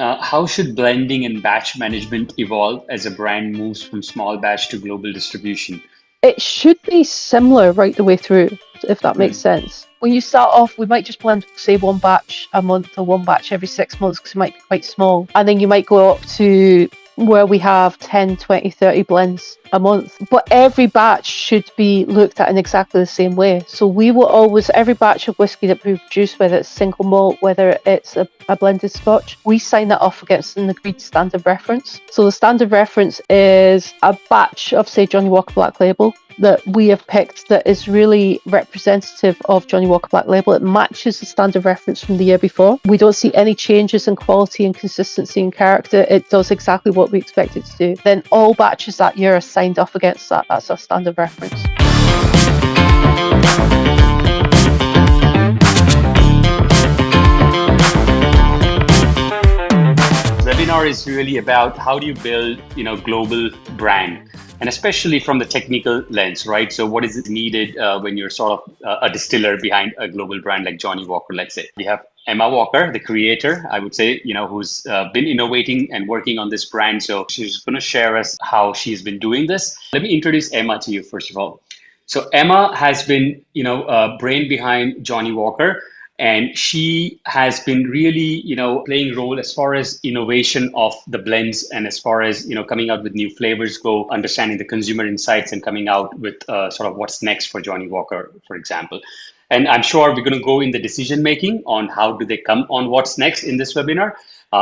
How should blending and batch management evolve as a brand moves from small batch to global distribution? It should be similar right the way through, if that makes Mm, sense. When you start off, we might just blend, say, one batch a month or one batch every 6 months because it might be quite small. And then you might go up to where we have 10, 20, 30 blends a month. But every batch should be looked at in exactly the same way. So we will always, every batch of whiskey that we produce, whether it's single malt, whether it's a blended scotch, we sign that off against an agreed standard reference. So the standard reference is a batch of, say, Johnnie Walker Black Label that we have picked that is really representative of Johnnie Walker Black Label. It matches the standard reference from the year before. We don't see any changes in quality and consistency and character. It does exactly what we expect it to do. Then all batches that year are signed off against that. That's our standard reference. Webinar is really about how do you build, global brand, and especially from the technical lens, right? So what is needed when you're sort of a distiller behind a global brand like Johnnie Walker, let's say. We have Emma Walker, the creator, I would say, who's been innovating and working on this brand. So she's going to share us how she's been doing this. Let me introduce Emma to you, first of all. So Emma has been, brain behind Johnnie Walker, and she has been really, playing role as far as innovation of the blends and as far as, coming out with new flavors go, understanding the consumer insights and coming out with sort of what's next for Johnnie Walker, for example. And I'm sure we're going to go in the decision making on how do they come on what's next in this webinar.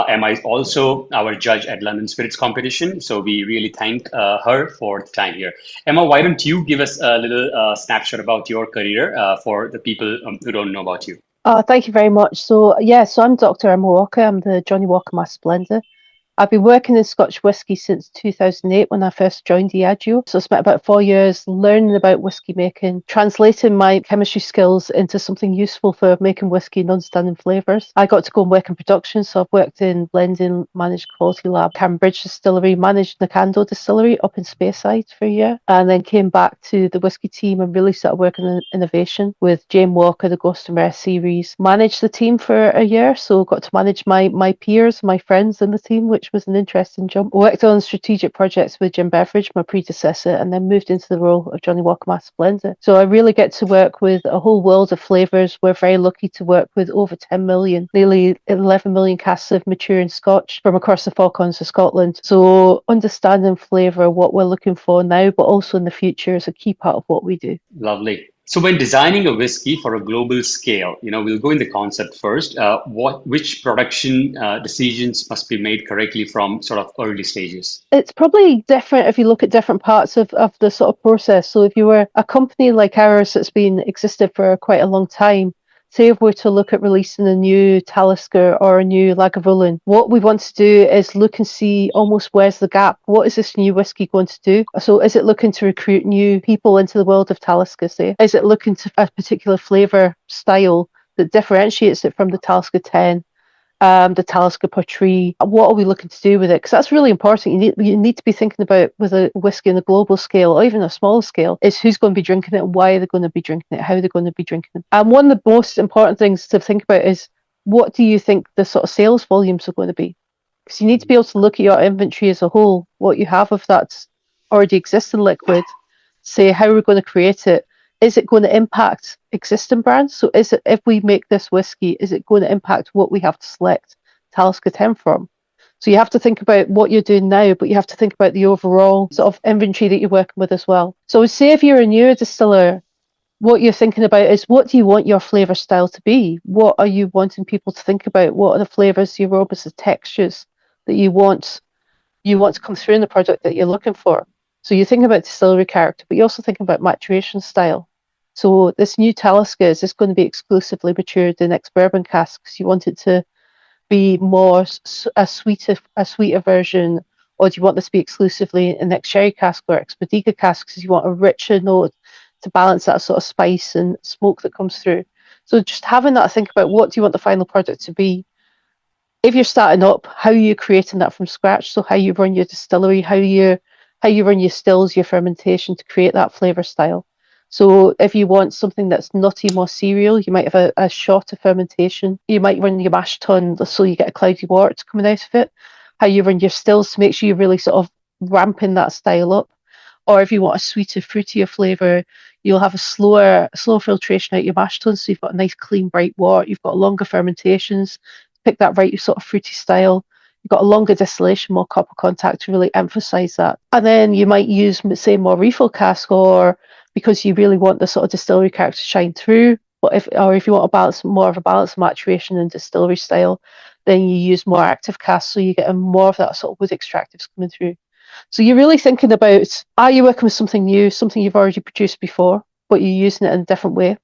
Emma is also our judge at London Spirits Competition, so we really thank her for the time here. Emma, why don't you give us a little snapshot about your career for the people who don't know about you? Thank you very much. So I'm Dr. Emma Walker. I'm the Johnnie Walker Master Blender. I've been working in Scotch whisky since 2008 when I first joined Diageo. So I spent about 4 years learning about whisky making, translating my chemistry skills into something useful for making whisky and understanding flavours. I got to go and work in production, so I've worked in blending, managed quality lab, Cambridge Distillery, managed Nakando Distillery up in Speyside for a year, and then came back to the whisky team and really started working in innovation with Jane Walker, the Ghost and Rare series. Managed the team for a year, so got to manage my peers, my friends in the team, which was an interesting jump. Worked on strategic projects with Jim Beverage, my predecessor, and then moved into the role of Johnnie Walker Master Blender. So I really get to work with a whole world of flavours. We're very lucky to work with over 10 million, nearly 11 million casks of maturing Scotch from across the four corners of Scotland. So understanding flavour, what we're looking for now, but also in the future, is a key part of what we do. Lovely. So when designing a whiskey for a global scale, we'll go in the concept first. Which production decisions must be made correctly from sort of early stages? It's probably different if you look at different parts of the sort of process. So if you were a company like ours that's been existed for quite a long time, say if we're to look at releasing a new Talisker or a new Lagavulin, what we want to do is look and see almost where's the gap. What is this new whiskey going to do? So is it looking to recruit new people into the world of Talisker, say? Is it looking to a particular flavour style that differentiates it from the Talisker 10? The Talisker per tree. What are we looking to do with it? Because that's really important. You need to be thinking about with a whiskey on a global scale or even a smaller scale is who's going to be drinking it and why are they going to be drinking it, how they're going to be drinking it. And one of the most important things to think about is what do you think the sort of sales volumes are going to be? Because you need to be able to look at your inventory as a whole, what you have of that already existing liquid, say how we're going to create it. Is it going to impact existing brands? So is it, if we make this whiskey, is it going to impact what we have to select Talisker 10 from? So you have to think about what you're doing now, but you have to think about the overall sort of inventory that you're working with as well. So say if you're a newer distiller, what you're thinking about is what do you want your flavour style to be? What are you wanting people to think about? What are the flavours, the aromas, the textures that you want to come through in the product that you're looking for? So you're thinking about distillery character, but you're also thinking about maturation style. So this new Talisker, is this going to be exclusively matured in ex-bourbon casks? You want it to be more a sweeter version, or do you want this to be exclusively in ex-sherry cask or ex-bodica casks? You want a richer note to balance that sort of spice and smoke that comes through. So just having that, think about what do you want the final product to be. If you're starting up, how are you creating that from scratch? So how you run your distillery, how you run your stills, your fermentation to create that flavour style. So if you want something that's nutty, more cereal, you might have a shorter fermentation. You might run your mash tun so you get a cloudy wort coming out of it. How you run your stills to make sure you're really sort of ramping that style up. Or if you want a sweeter, fruitier flavour, you'll have a slower filtration out your mash tun, so you've got a nice, clean, bright wort. You've got longer fermentations, pick that right sort of fruity style. You've got a longer distillation, more copper contact to really emphasise that. And then you might use, say, more refill cask, or because you really want the sort of distillery character to shine through. But if you want more of a balance of maturation and distillery style, then you use more active cask, so you get more of that sort of wood extractives coming through. So you're really thinking about, are you working with something new, something you've already produced before, but you're using it in a different way?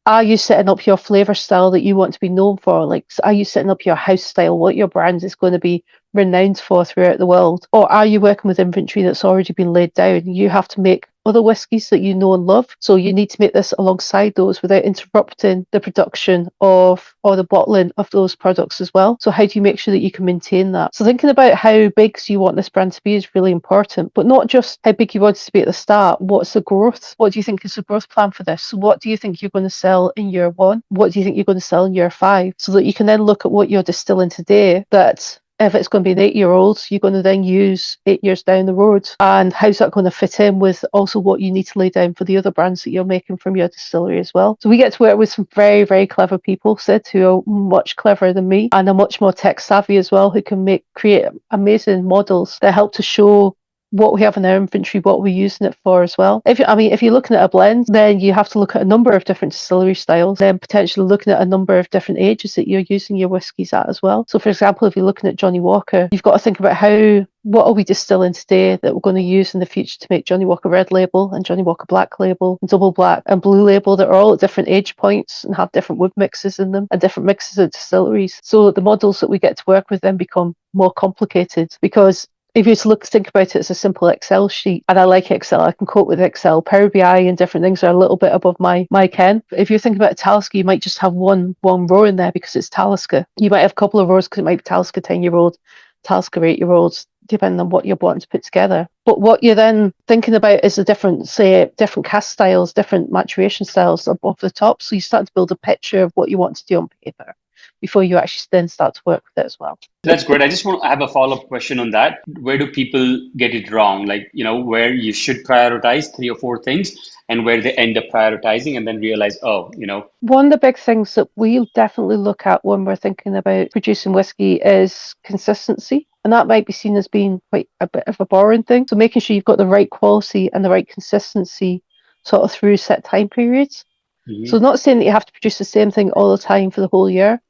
Are you setting up your flavour style that you want to be known for? Like, are you setting up your house style, what your brand is going to be renowned for throughout the world? Or are you working with inventory that's already been laid down? You have to make other whiskies that you know and love. So you need to make this alongside those without interrupting the production of or the bottling of those products as well. So how do you make sure that you can maintain that? So thinking about how big you want this brand to be is really important, but not just how big you want it to be at the start. What's the growth? What do you think is the growth plan for this? So what do you think you're going to sell in year 1? What do you think you're going to sell in year 5? So that you can then look at what you're distilling today, that if it's going to be an 8-year-old, you're going to then use 8 years down the road. And how's that going to fit in with also what you need to lay down for the other brands that you're making from your distillery as well? So we get to work with some very, very clever people, Sid, who are much cleverer than me and are much more tech savvy as well, who can create amazing models that help to show what we have in our inventory, what we're using it for as well. If you're looking at a blend, then you have to look at a number of different distillery styles, then potentially looking at a number of different ages that you're using your whiskies at as well. So for example, if you're looking at Johnnie Walker, you've got to think about what are we distilling today that we're going to use in the future to make Johnnie Walker Red Label and Johnnie Walker Black Label and Double Black and Blue Label that are all at different age points and have different wood mixes in them and different mixes of distilleries. So the models that we get to work with then become more complicated, because if you think about it as a simple Excel sheet, and I like Excel, I can cope with Excel. Power BI and different things are a little bit above my ken. If you're thinking about a Talisker, you might just have one row in there because it's Talisker. You might have a couple of rows because it might be Talisker 10-year-old, Talisker 8-year-olds, depending on what you're wanting to put together. But what you're then thinking about is the different cask styles, different maturation styles above the top. So you start to build a picture of what you want to do on paper before you actually then start to work with it as well. That's great. I just want to have a follow-up question on that. Where do people get it wrong? Like, where you should prioritize 3 or 4 things and where they end up prioritizing and then realize, One of the big things that we definitely look at when we're thinking about producing whiskey is consistency. And that might be seen as being quite a bit of a boring thing. So making sure you've got the right quality and the right consistency sort of through set time periods. Mm-hmm. So not saying that you have to produce the same thing all the time for the whole year,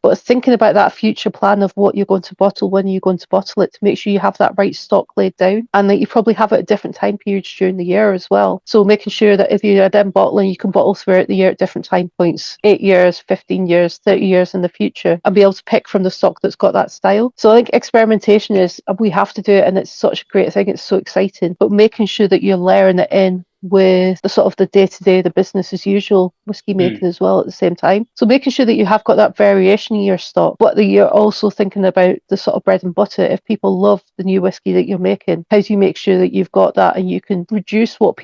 but thinking about that future plan of what you're going to bottle, when you're going to bottle it, to make sure you have that right stock laid down and that you probably have it at different time periods during the year as well. So making sure that if you're then bottling, you can bottle throughout the year at different time points, 8 years, 15 years, 30 years in the future, and be able to pick from the stock that's got that style. So I think experimentation we have to do it, and it's such a great thing. It's so exciting, but making sure that you're layering it in with the sort of the day-to-day, the business as usual whiskey making as well at the same time. So making sure that you have got that variation in your stock, but that you're also thinking about the sort of bread and butter. If people love the new whiskey that you're making, how do you make sure that you've got that and you can produce what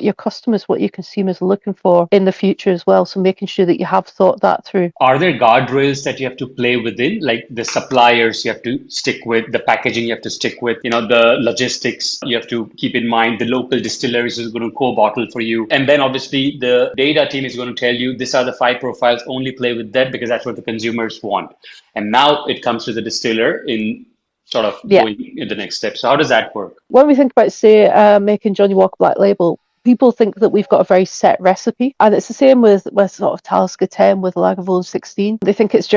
your customers, what your consumers are looking for in the future as well? So making sure that you have thought that through. Are there guardrails that you have to play within, like the suppliers you have to stick with, the packaging you have to stick with, the logistics you have to keep in mind, the local distilleries is going to co-bottle for you. And then obviously the data team is going to tell you, these are the 5 profiles, only play with that because that's what the consumers want. And now it comes to the distiller in sort of going in the next step. So how does that work? When we think about, say, making Johnnie Walker Black Label, people think that we've got a very set recipe, and it's the same with sort of Talisker 10 with Lagavulin 16. They think it's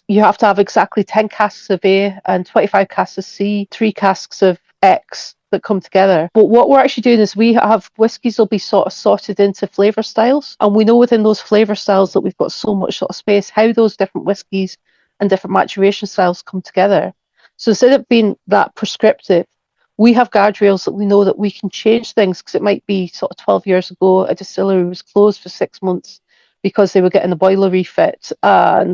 you have to have exactly 10 casks of A and 25 casks of C, 3 casks of X that come together. But what we're actually doing is we have whiskies will be sort of sorted into flavour styles, and we know within those flavour styles that we've got so much sort of space, how those different whiskies and different maturation styles come together. So instead of being that prescriptive, we have guardrails that we know that we can change things, because it might be sort of 12 years ago, a distillery was closed for 6 months because they were getting a boiler refit or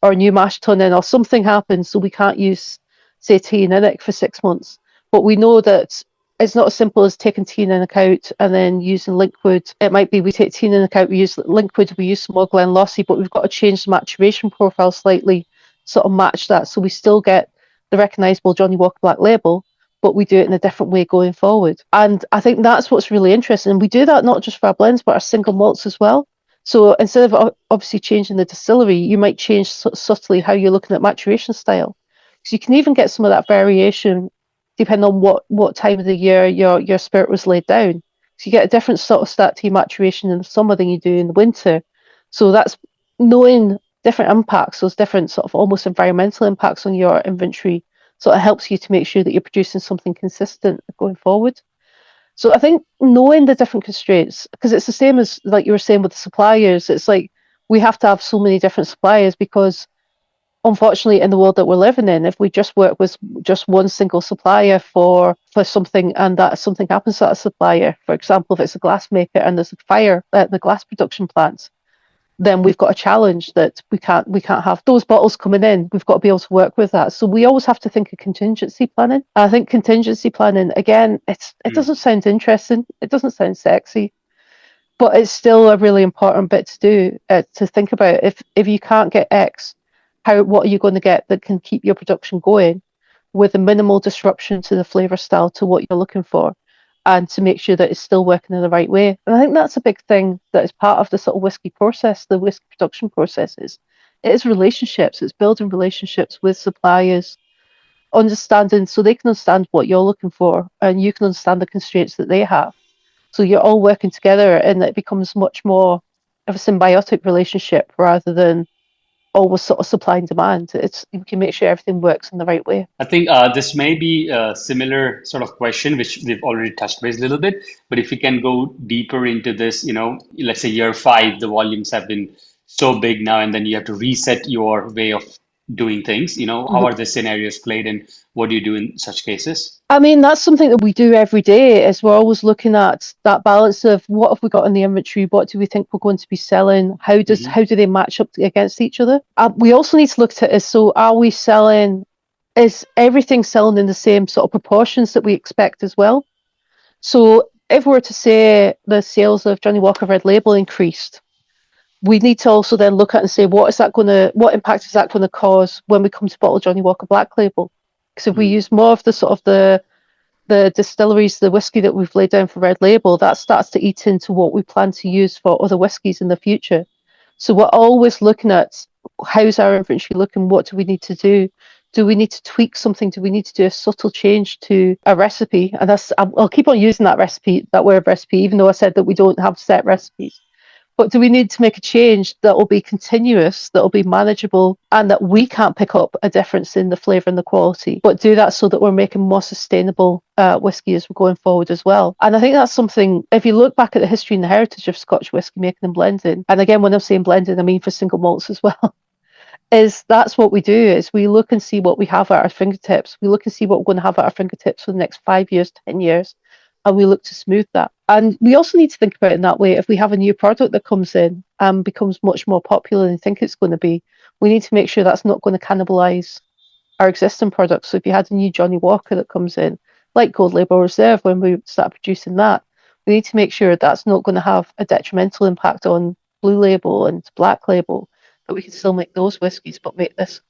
a new mash tun in, or something happened, so we can't use, say, tea and Innick for 6 months. But we know that it's not as simple as taking T9 out and then using liquid. It might be we take T9 out, we use liquid, we use small Glenlossie, but we've got to change the maturation profile slightly, sort of match that, so we still get the recognisable Johnnie Walker Black Label, but we do it in a different way going forward. And I think that's what's really interesting. And we do that not just for our blends, but our single malts as well. So instead of obviously changing the distillery, you might change subtly how you're looking at maturation style. So you can even get some of that variation depending on what time of the year your spirit was laid down. So you get a different sort of start to your maturation in the summer than you do in the winter. So that's knowing different impacts, those different sort of almost environmental impacts on your inventory, sort of helps you to make sure that you're producing something consistent going forward. So I think knowing the different constraints, because it's the same as like you were saying with the suppliers, it's like we have to have so many different suppliers because unfortunately in the world that we're living in, if we just work with just one single supplier for something and that something happens to that supplier, for example, if it's a glass maker and there's a fire at the glass production plant, then we've got a challenge that we can't have those bottles coming in. We've got to be able to work with that. So we always have to think of contingency planning. I think contingency planning, again, it doesn't sound interesting. It doesn't sound sexy, but it's still a really important bit to do, to think about. If you can't get X, what are you going to get that can keep your production going with a minimal disruption to the flavour style to what you're looking for, and to make sure that it's still working in the right way. And I think that's a big thing that is part of the sort of whiskey process, the whiskey production processes. It is relationships. It's building relationships with suppliers, understanding so they can understand what you're looking for and you can understand the constraints that they have. So you're all working together and it becomes much more of a symbiotic relationship rather than always sort of supply and demand. It's you can make sure everything works in the right way. I think this may be a similar sort of question, which we've already touched base a little bit. But if we can go deeper into this, let's say year five, the volumes have been so big now, and then you have to reset your way of doing things. How are the scenarios played, and what do you do in such cases? I mean, that's something that we do every day is we're always looking at that balance of what have we got in the inventory, what do we think we're going to be selling, Hmm. how do they match up against each other. We also need to look at it as, so are we selling, is everything selling in the same sort of proportions that we expect as well? So if we were to say the sales of Johnnie Walker Red Label increased, we need to also then look at and say what impact is that going to cause when we come to bottle Johnnie Walker Black Label? Because if we use more of the sort of the distilleries, the whiskey that we've laid down for Red Label, that starts to eat into what we plan to use for other whiskies in the future. So we're always looking at how's our inventory looking, what do we need to do? Do we need to tweak something? Do we need to do a subtle change to a recipe? And I'll keep on using that word recipe, even though I said that we don't have set recipes. But do we need to make a change that will be continuous, that will be manageable, and that we can't pick up a difference in the flavour and the quality, but do that so that we're making more sustainable whisky as we're going forward as well? And I think that's something, if you look back at the history and the heritage of Scotch whisky making and blending, and again, when I'm saying blending, I mean for single malts as well, is that's what we do, is we look and see what we have at our fingertips. We look and see what we're going to have at our fingertips for the next 5 years, 10 years, and we look to smooth that. And we also need to think about it in that way. If we have a new product that comes in and becomes much more popular than we think it's going to be, we need to make sure that's not going to cannibalise our existing products. So if you had a new Johnnie Walker that comes in, like Gold Label Reserve, when we start producing that, we need to make sure that's not going to have a detrimental impact on Blue Label and Black Label, that we can still make those whiskies, but make this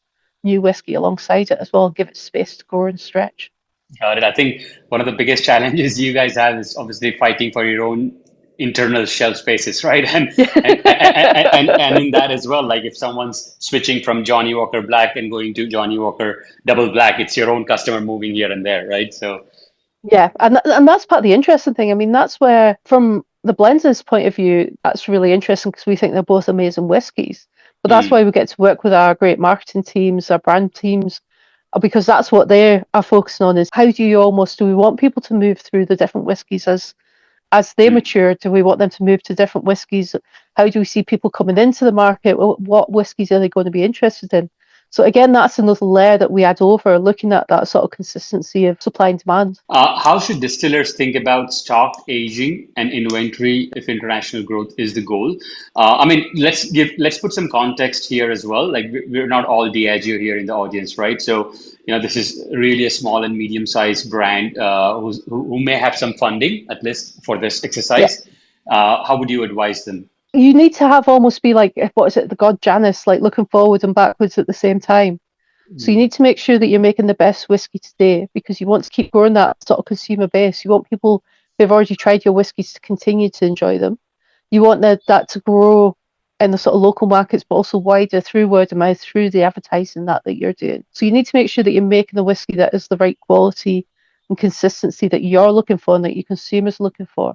new whiskey alongside it as well and give it space to grow and stretch. Got it. I think one of the biggest challenges you guys have is obviously fighting for your own internal shelf spaces, right? And in that as well, like if someone's switching from Johnnie Walker Black and going to Johnnie Walker Double Black, it's your own customer moving here and there, right? So, Yeah, and that's part of the interesting thing. I mean, that's where, from the blenders' point of view, that's really interesting because we think they're both amazing whiskies. But that's mm, why we get to work with our great marketing teams, our brand teams, because that's what they are focusing on, is how do we want people to move through the different whiskies as they mm, mature? Do we want them to move to different whiskies? How do we see people coming into the market? What whiskies are they going to be interested in? So again, that's another layer that we add over, looking at that sort of consistency of supply and demand. How should distillers think about stock aging and inventory if international growth is the goal? I mean, let's put some context here as well. Like we're not all Diageo here in the audience, right? So, this is really a small and medium-sized brand who may have some funding, at least for this Yeah. exercise. How would you advise them? You need to have almost be like, what is it, the god Janus, like looking forward and backwards at the same time. So you Mm, need to make sure that you're making the best whiskey today because you want to keep growing that sort of consumer base. You want people who've already tried your whiskies to continue to enjoy them. You want that to grow in the sort of local markets, but also wider through word of mouth, through the advertising that you're doing. So you need to make sure that you're making the whiskey that is the right quality and consistency that you're looking for and that your consumers are looking for.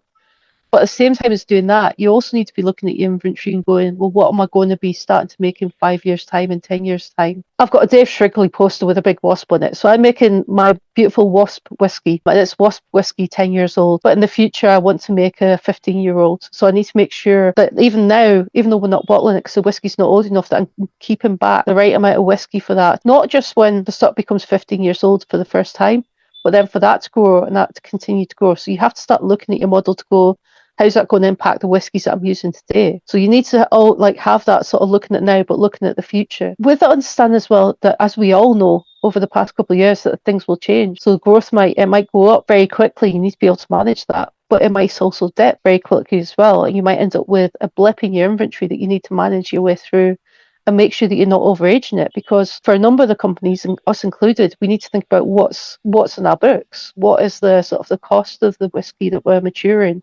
But at the same time as doing that, you also need to be looking at your inventory and going, well, what am I going to be starting to make in 5 years' time, in 10 years' time? I've got a Dave Shrigley poster with a big wasp on it. So I'm making my beautiful wasp whiskey, and it's wasp whiskey 10 years old. But in the future, I want to make a 15-year-old. So I need to make sure that even now, even though we're not bottling it because the whiskey's not old enough, that I'm keeping back the right amount of whiskey for that. Not just when the stock becomes 15 years old for the first time, but then for that to grow and that to continue to grow. So you have to start looking at your model to go, how's that going to impact the whiskies that I'm using today? So you need to all like have that sort of looking at now, but looking at the future. With that understand as well that as we all know over the past couple of years that things will change. So growth might go up very quickly. You need to be able to manage that. But it might also dip very quickly as well. And you might end up with a blip in your inventory that you need to manage your way through and make sure that you're not overaging it. Because for a number of the companies, and us included, we need to think about what's in our books. What is the sort of the cost of the whiskey that we're maturing?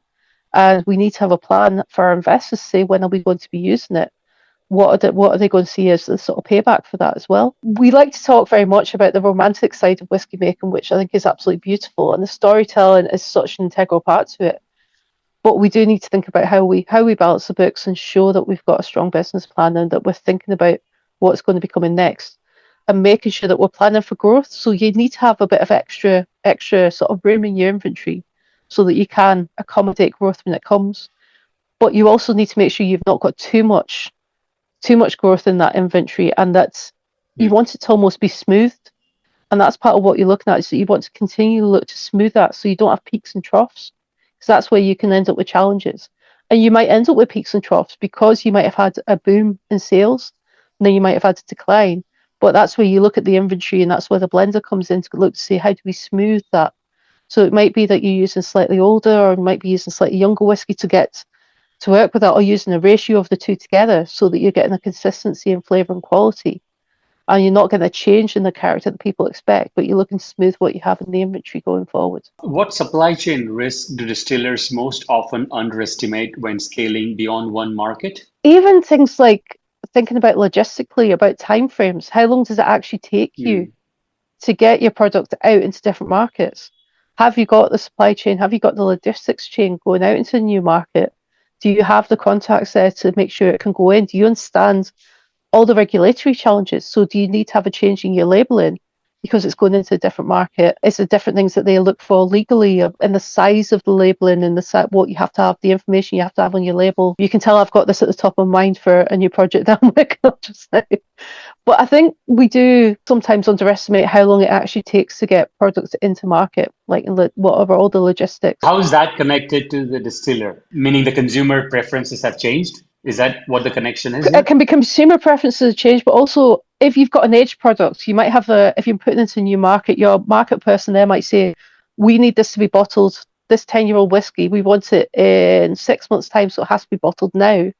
And we need to have a plan for our investors to say, when are we going to be using it? What are they going to see as the sort of payback for that as well? We like to talk very much about the romantic side of whiskey making, which I think is absolutely beautiful, and the storytelling is such an integral part to it. But we do need to think about how we balance the books and show that we've got a strong business plan and that we're thinking about what's going to be coming next and making sure that we're planning for growth. So you need to have a bit of extra sort of room in your inventory so that you can accommodate growth when it comes. But you also need to make sure you've not got too much growth in that inventory and that you mm, want it to almost be smoothed. And that's part of what you're looking at is that you want to continue to look to smooth that so you don't have peaks and troughs. Because that's where you can end up with challenges. And you might end up with peaks and troughs because you might have had a boom in sales and then you might have had a decline. But that's where you look at the inventory and that's where the blender comes in to look to see how do we smooth that. So it might be that you're using slightly older or you might be using slightly younger whiskey to get to work with that, or using a ratio of the two together so that you're getting a consistency in flavour and quality. And you're not getting a change in the character that people expect, but you're looking to smooth what you have in the inventory going forward. What supply chain risks do distillers most often underestimate when scaling beyond one market? Even things like thinking about logistically, about timeframes, how long does it actually take you Mm, to get your product out into different markets? Have you got the supply chain? Have you got the logistics chain going out into a new market? Do you have the contacts there to make sure it can go in? Do you understand all the regulatory challenges? So do you need to have a change in your labeling because it's going into a different market? Is there different things that they look for legally and the size of the labeling and what you have to have, the information you have to have on your label? You can tell I've got this at the top of mind for a new project that I'm working on just now. But I think we do sometimes underestimate how long it actually takes to get products into market, like whatever all the logistics. How is that connected to the distiller? Meaning the consumer preferences have changed? Is that what the connection is It here? can be consumer preferences change, but also if you've got an aged product, you might have if you're putting it into a new market, your market person there might say, we need this to be bottled, this 10-year-old whiskey, we want it in 6 months' time, so it has to be bottled now.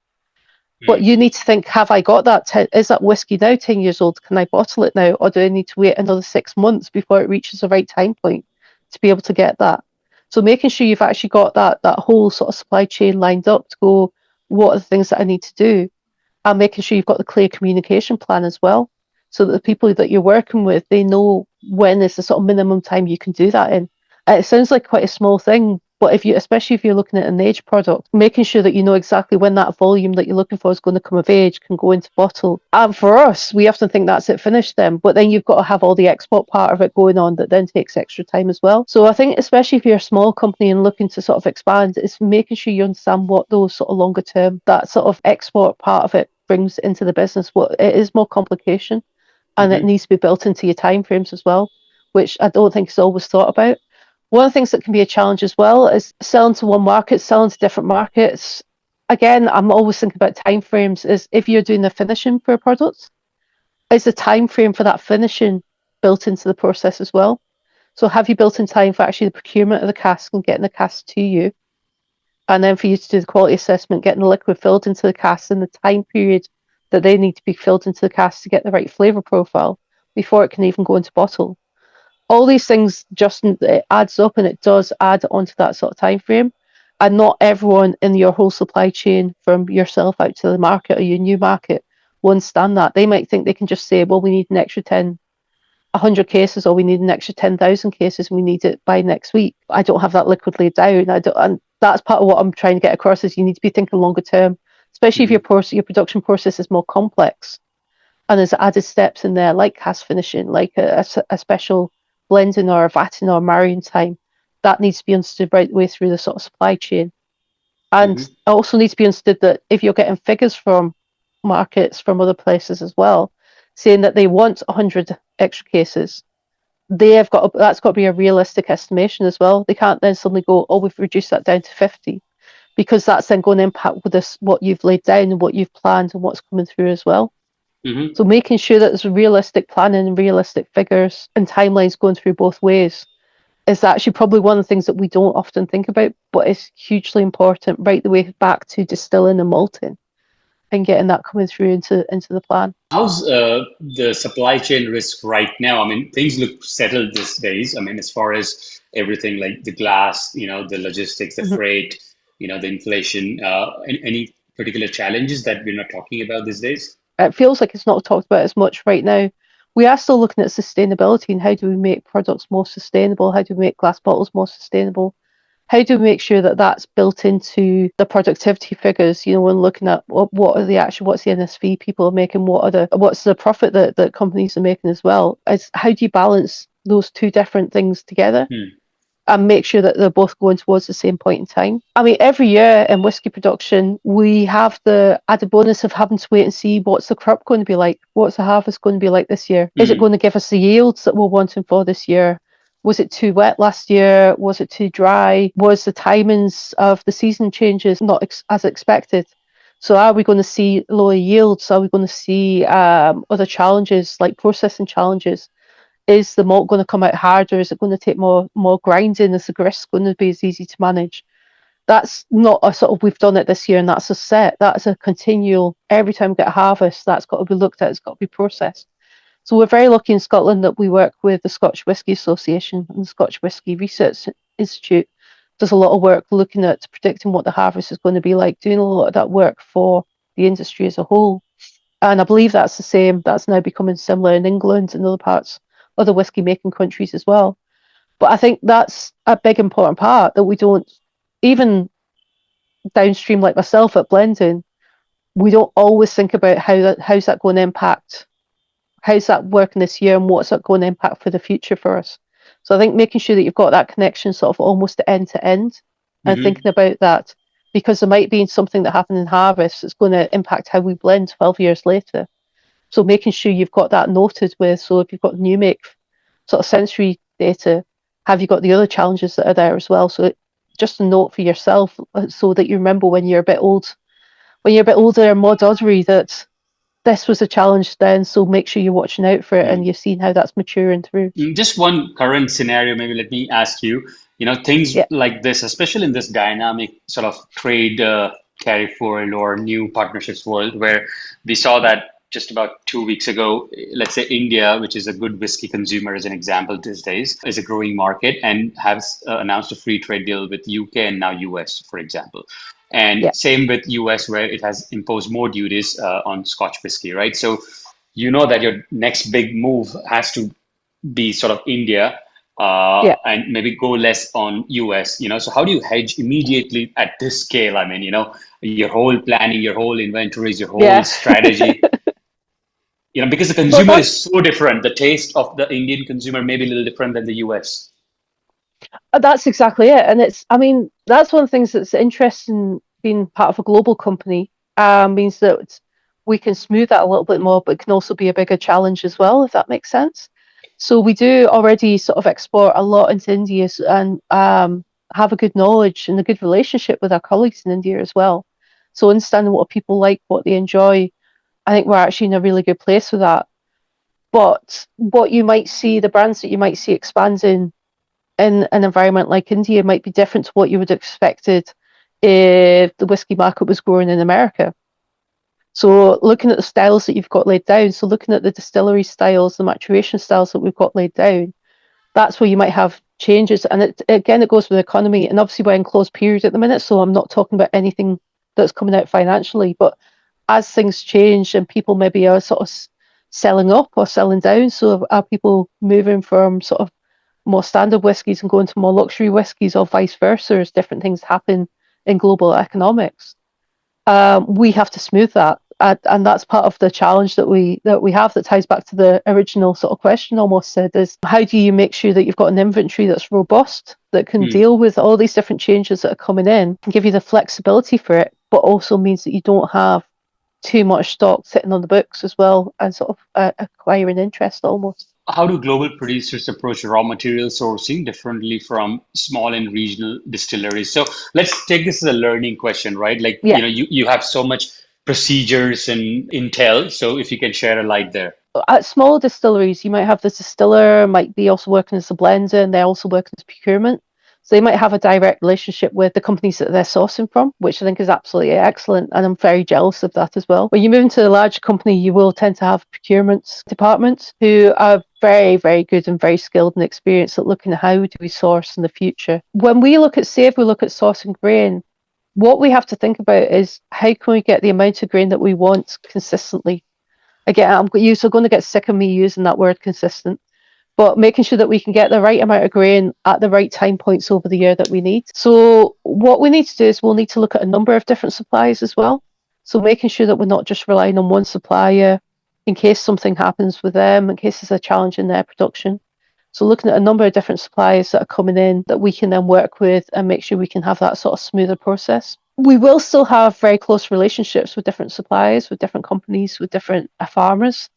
But Mm, you need to think, have I got that? Is that whiskey now 10 years old? Can I bottle it now? Or do I need to wait another 6 months before it reaches the right time point to be able to get that? So making sure you've actually got that whole sort of supply chain lined up to go, what are the things that I need to do? And making sure you've got the clear communication plan as well. So that the people that you're working with, they know when is the sort of minimum time you can do that in. It sounds like quite a small thing, but especially if you're looking at an aged product, making sure that you know exactly when that volume that you're looking for is going to come of age, can go into bottle. And for us, we often think that's it, finished then, but then you've got to have all the export part of it going on that then takes extra time as well. So I think especially if you're a small company and looking to sort of expand, it's making sure you understand what those sort of longer term, that sort of export part of it brings into the business. What it is more complication. and it Hmm. needs to be built into your timeframes as well, which I don't think is always thought about. One of the things that can be a challenge as well is selling to one market, selling to different markets. Again, I'm always thinking about timeframes. Is if you're doing the finishing for a product, is the time frame for that finishing built into the process as well? So have you built in time for actually the procurement of the cask and getting the cask to you? And then for you to do the quality assessment, getting the liquid filled into the cask in the time period that they need to be filled into the cask to get the right flavour profile before it can even go into bottle. All these things just it adds up, and it does add onto that sort of time frame. And not everyone in your whole supply chain, from yourself out to the market or your new market, will understand that. They might think they can just say, well, we need an extra 100 cases, or we need an extra 10,000 cases, and we need it by next week. I don't have that liquid laid down. And that's part of what I'm trying to get across, is you need to be thinking longer term, especially if Hmm. your production process is more complex and there's added steps in there, like cask finishing, like a special blending or a vatting or marrying time. That needs to be understood right the way through the sort of supply chain. And it Hmm. also needs to be understood that if you're getting figures from markets from other places as well, saying that they want 100 extra cases, that's got to be a realistic estimation as well. They can't then suddenly go, oh, we've reduced that down to 50, because that's then going to impact with this what you've laid down and what you've planned and what's coming through as well. Hmm. So making sure that there's realistic planning and realistic figures and timelines going through both ways is actually probably one of the things that we don't often think about, but it's hugely important right the way back to distilling and malting and getting that coming through into the plan. How's the supply chain risk right now? I mean, things look settled these days. I mean, as far as everything like the glass, the logistics, the Mhm. freight, the inflation, any particular challenges that we're not talking about these days? It feels like it's not talked about as much right now. We are still looking at sustainability and how do we make products more sustainable? How do we make glass bottles more sustainable? How do we make sure that that's built into the productivity figures? When looking at what are the actual, what's the NSV people are making, what's the profit that companies are making as well? Is how do you balance those two different things together Hmm. and make sure that they're both going towards the same point in time? I mean, every year in whiskey production, we have the added bonus of having to wait and see what's the crop going to be like, what's the harvest going to be like this year. Is it Hmm. going to give us the yields that we're wanting for this year? Was it too wet last year? Was it too dry? Was the timings of the season changes not as expected? So are we going to see lower yields? Are we going to see other challenges like processing challenges? Is the malt going to come out harder? Is it going to take more grinding? Is the grist going to be as easy to manage? That's not a sort of we've done it this year and that's a set. That's a continual. Every time we get a harvest, that's got to be looked at. It's got to be processed. So we're very lucky in Scotland that we work with the Scotch Whisky Association and the Scotch Whisky Research Institute. Does a lot of work looking at predicting what the harvest is going to be like, doing a lot of that work for the industry as a whole. And I believe that's the same. That's now becoming similar in England and other parts, other whisky making countries as well. But I think that's a big important part that we don't, even downstream like myself at blending, we don't always think about how's that going to impact, how's that working this year, and what's that going to impact for the future for us. So I think making sure that you've got that connection sort of almost end to end and Hmm. thinking about that, because there might be something that happened in harvest that's going to impact how we blend 12 years later. So making sure you've got that noted with, so if you've got new make sort of sensory data, have you got the other challenges that are there as well? So just a note for yourself so that you remember when you're a bit older and more doddery, that this was a challenge then. So make sure you're watching out for it and you're seeing how that's maturing through. Just one current scenario, maybe let me ask you, things Yeah, like this, especially in this dynamic sort of trade carry forward or new partnerships world, where we saw that just about 2 weeks ago, let's say India, which is a good whiskey consumer as an example these days, is a growing market and has announced a free trade deal with UK and now US, for example. yeah, And same with US, where it has imposed more duties on Scotch whiskey, right? So you know that your next big move has to be sort of India, yeah. and maybe go less on US, So how do you hedge immediately at this scale? I mean, your whole planning, your whole inventories, your whole Yeah. strategy, because the Well, consumer is so different. The taste of the Indian consumer may be a little different than the US. that's exactly it. And I mean, that's one of the things that's interesting being part of a global company, means that we can smooth that a little bit more, but it can also be a bigger challenge as well, if that makes sense. So we do already sort of export a lot into India and have a good knowledge and a good relationship with our colleagues in India as well. So understanding what people like, what they enjoy, I think we're actually in a really good place with that. But what you might see, the brands that you might see expanding in an environment like India might be different to what you would have expected if the whiskey market was growing in America. So looking at the styles that you've got laid down, so looking at the distillery styles, the maturation styles that we've got laid down, that's where you might have changes. And it goes with the economy. And obviously we're in closed period at the minute, so I'm not talking about anything that's coming out financially. But as things change and people maybe are sort of selling up or selling down, so are people moving from sort of more standard whiskies and going to more luxury whiskies or vice versa as different things happen in global economics? We have to smooth that, and that's part of the challenge that we have. That ties back to the original sort of question. Almost said is how do you make sure that you've got an inventory that's robust that can deal with all these different changes that are coming in, and give you the flexibility for it, but also means that you don't have too much stock sitting on the books as well, and sort of acquiring interest almost. How do global producers approach raw material sourcing differently from small and regional distilleries? So let's take this as a learning question, right? Like, Yeah. you have so much procedures and intel. So if you can share a light there. At small distilleries, you might have the distiller, might be also working as a blender, and they're also working as procurement. So they might have a direct relationship with the companies that they're sourcing from, which I think is absolutely excellent. And I'm very jealous of that as well. When you move into a large company, you will tend to have procurement departments who are very, very good and very skilled and experienced at looking at how do we source in the future. When we look at, say, if we look at sourcing grain, what we have to think about is how can we get the amount of grain that we want consistently. Again, I'm going to get sick of me using that word consistent, but making sure that we can get the right amount of grain at the right time points over the year that we need. So what we need to do is we'll need to look at a number of different suppliers as well. So making sure that we're not just relying on one supplier in case something happens with them, in case there's a challenge in their production. So looking at a number of different suppliers that are coming in that we can then work with and make sure we can have that sort of smoother process. We will still have very close relationships with different suppliers, with different companies, with different farmers.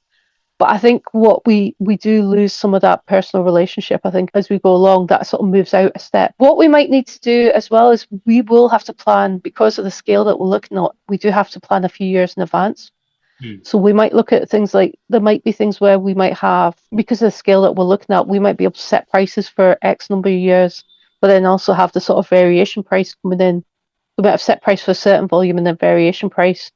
But I think what we do lose some of that personal relationship. I think as we go along, that sort of moves out a step. What we might need to do as well is we will have to plan, because of the scale that we're looking at, we do have to plan a few years in advance. So we might look at things like, there might be things where we might have, because of the scale that we're looking at, we might be able to set prices for X number of years, but then also have the sort of variation price coming in. We might have set price for a certain volume and then variation price.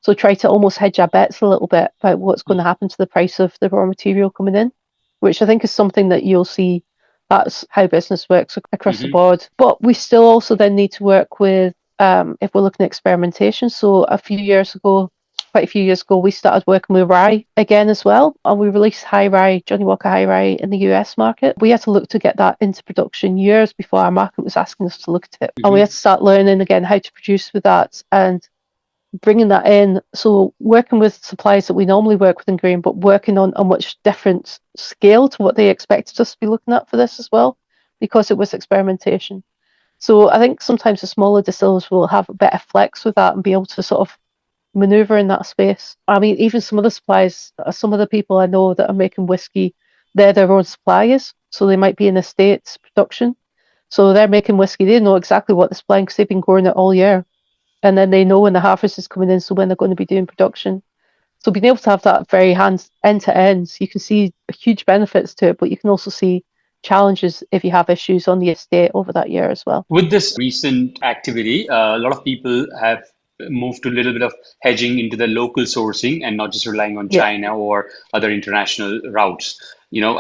So try to almost hedge our bets a little bit about what's going to happen to the price of the raw material coming in, which I think is something that you'll see. That's how business works across the board. But we still also then need to work with, if we're looking at experimentation. So quite a few years ago, we started working with rye again as well. And we released high rye, Johnnie Walker high rye in the US market. We had to look to get that into production years before our market was asking us to look at it. And we had to start learning again how to produce with that and bringing that in. So working with suppliers that we normally work with in grain, but working on a much different scale to what they expected us to be looking at for this as well, because it was experimentation. So I think sometimes the smaller distillers will have a better flex with that and be able to sort of maneuver in that space. I mean, even some of the suppliers, some of the people I know that are making whiskey, they're their own suppliers. So they might be in estates production. So they're making whiskey. They know exactly what they're supplying because they've been growing it all year. And then they know when the harvest is coming in, so when they're going to be doing production. So being able to have that very end to end, you can see huge benefits to it, but you can also see challenges if you have issues on the estate over that year as well. With this recent activity, a lot of people have moved to a little bit of hedging into the local sourcing and not just relying on China or other international routes.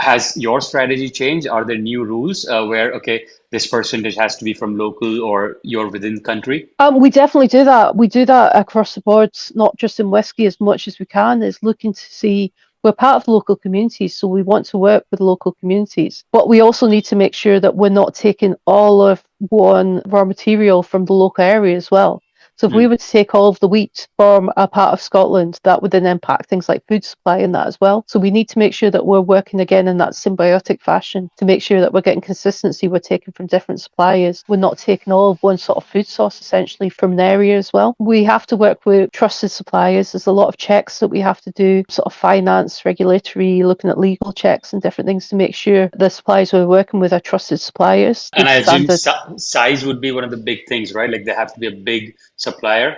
Has your strategy changed? Are there new rules where, okay, this percentage has to be from local or you're within country? We definitely do that. We do that across the board, not just in whiskey, as much as we can, is looking to see, we're part of local communities, so we want to work with local communities. But we also need to make sure that we're not taking all of one raw material from the local area as well. So if we Mm. were to take all of the wheat from a part of Scotland, that would then impact things like food supply and that as well. So we need to make sure that we're working again in that symbiotic fashion to make sure that we're getting consistency. We're taking from different suppliers. We're not taking all of one sort of food source essentially from an area as well. We have to work with trusted suppliers. There's a lot of checks that we have to do, sort of finance, regulatory, looking at legal checks and different things to make sure the suppliers we're working with are trusted suppliers, And good I assume standard. size would be one of the big things, right? Like they have to be a big supplier,